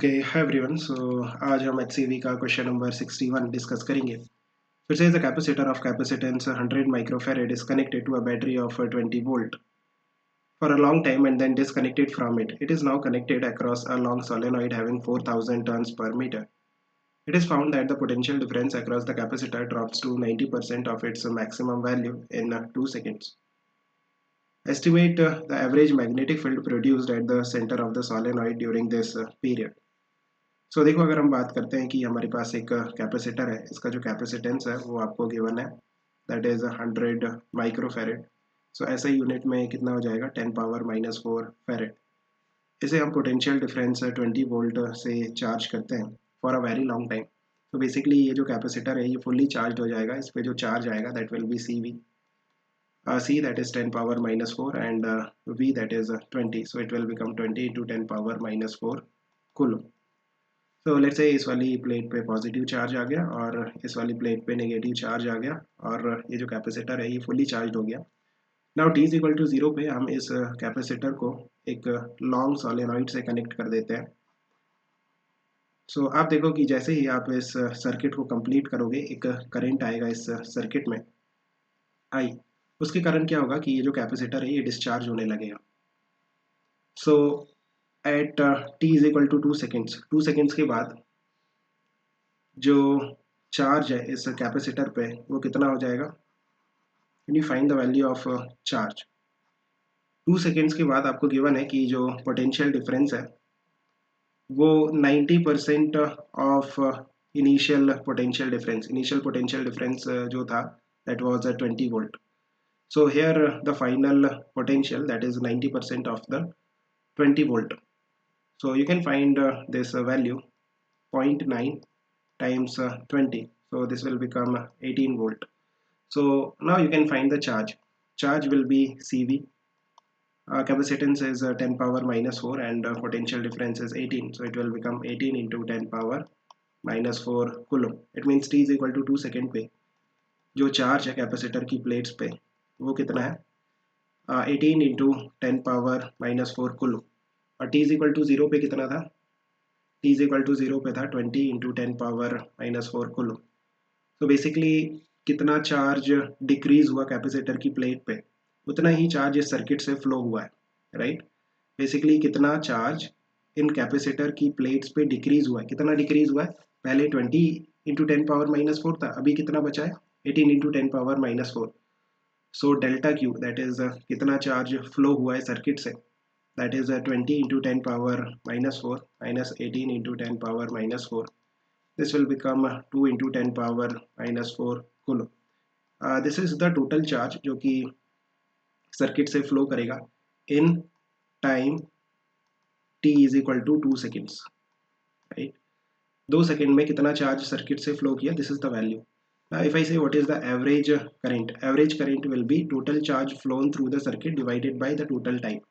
Okay hi everyone. सो आज हम HCV का क्वेश्चन नंबर 61 डिस्कस करेंगे। फिर से the capacitor of capacitance 100 microfarad is connected to a battery of 20 volt for a long time and then disconnected from it. It is now connected across a long solenoid having 4000 turns per meter. It is found that the potential difference across the capacitor drops to 90% of its maximum value in 2 seconds. Estimate the average magnetic field produced at the center of the solenoid during this period. सो देखो, अगर हम बात करते हैं कि हमारे पास एक capacitor है, इसका जो कैपेसिटेंस है वो आपको गिवन है, दैट इज़ 100 माइक्रोफेरेड। सो ऐसे यूनिट में कितना हो जाएगा, 10⁻⁻⁴ फेरेड। इसे हम पोटेंशियल डिफरेंस 20 वोल्ट से चार्ज करते हैं for a very long time. तो बेसिकली ये जो कैपेसिटर है ये फुल्ली चार्ज हो जाएगा। इस पर जो चार्ज आएगा that will be CV, C that is 10⁻⁻⁴ and V that is 20, so it will become 20 into 10⁻⁻⁴ coulomb। तो लेट्स से इस वाली प्लेट पे पॉजिटिव चार्ज आ गया और इस वाली प्लेट पे नेगेटिव चार्ज आ गया और ये जो कैपेसिटर है ये फुली चार्ज हो गया। Now t is equal to 0 पे हम इस कैपेसिटर को एक लॉन्ग सोलेनॉइड से कनेक्ट कर देते हैं। सो आप देखो कि जैसे ही आप इस सर्किट को कंप्लीट करोगे एक करंट आएगा इस सर्किट में I। उसके कारण क्या होगा कि ये जो कैपेसिटर है ये डिस्चार्ज होने लगेगा। So at t is equal to 2 seconds, 2 seconds के बाद जो चार्ज है इस कैपेसिटर पे वो कितना हो जाएगा। Can you find the value of charge. 2 seconds के बाद आपको गिवन है कि जो पोटेंशियल डिफरेंस है वो 90% ऑफ इनिशियल पोटेंशियल डिफरेंस जो था that was 20 volt. So here the final potential that is 90% of the 20 volt. So you can find this value 0.9 times 20. So this will become 18 volt. So now you can find the charge. Charge will be CV. Capacitance is 10⁻⁻⁴ and potential difference is 18. So it will become 18 into 10⁻⁻⁴ coulomb. It means t is equal to 2 second पे जो charge है capacitor की plates पे वो कितना है, 18 into 10⁻⁻⁴ coulomb। और t is equal to 0 पे कितना था, t इज इक्वल टू 0 पे था 20 इंटू 10⁻⁻⁴ coulomb। तो बेसिकली कितना चार्ज डिक्रीज हुआ कैपेसिटर की प्लेट पे उतना ही चार्ज इस सर्किट से फ्लो हुआ है, राइट। बेसिकली कितना चार्ज इन कैपेसिटर की प्लेट्स पे डिक्रीज हुआ है, कितना डिक्रीज हुआ है, पहले 20 इंटू 10⁻⁻⁴ था, अभी कितना बचा है 18 into 10⁻⁻⁴। So delta Q that is कितना चार्ज फ्लो हुआ है सर्किट से, that is 20 into 10⁻⁻⁴ minus 18 into 10⁻⁻⁴. This will become 2 into 10⁻⁻⁴ coulomb. This is the total charge जो कि सर्किट से फ्लो करेगा in time t is equal to 2 seconds, right। 2 second में कितना चार्ज सर्किट से फ्लो किया, this is the value. Now if I say what is the average current will be total charge flown through the circuit divided by the total time.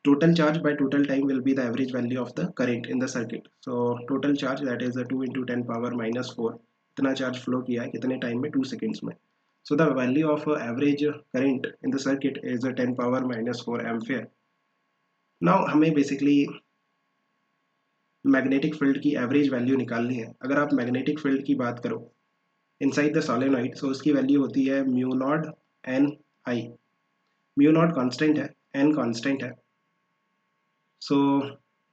Total charge by total time will be the average value of the current in the circuit. So total charge that is 2 into 10⁻⁻⁴ इतना charge flow किया है कितने time में, 2 seconds में। So the value of average current in the circuit is 10⁻⁻⁴ ampere. Now हमें basically magnetic field की average value निकालनी है। अगर आप मैग्नेटिक फील्ड की बात करो इनसाइड द सोलेनॉइड, सो उसकी वैल्यू होती है mu not an I. Mu naught constant है, एन कॉन्स्टेंट है। सो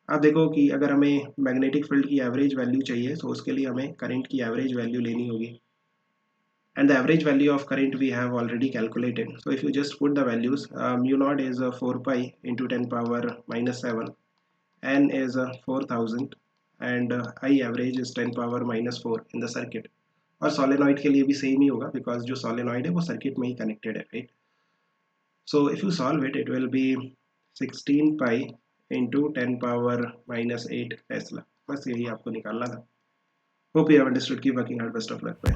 आप देखो कि अगर हमें मैग्नेटिक फील्ड की एवरेज वैल्यू चाहिए तो उसके लिए हमें करंट की एवरेज वैल्यू लेनी होगी and the average value of current we have already calculated. So if you just put the values, mu not is 4 pi into 10⁻⁻⁷, N is 4000 and I average is 10⁻⁻⁴ in the circuit. और solenoid के लिए भी same ही होगा because जो solenoid है वो circuit में ही कनेक्टेड है, right. So if you solve it, it will be 16 pi into 10⁻⁻8 tesla. बस यही आपको निकालना था। Hope you have understood. Keep working hard, best of luck. Bye.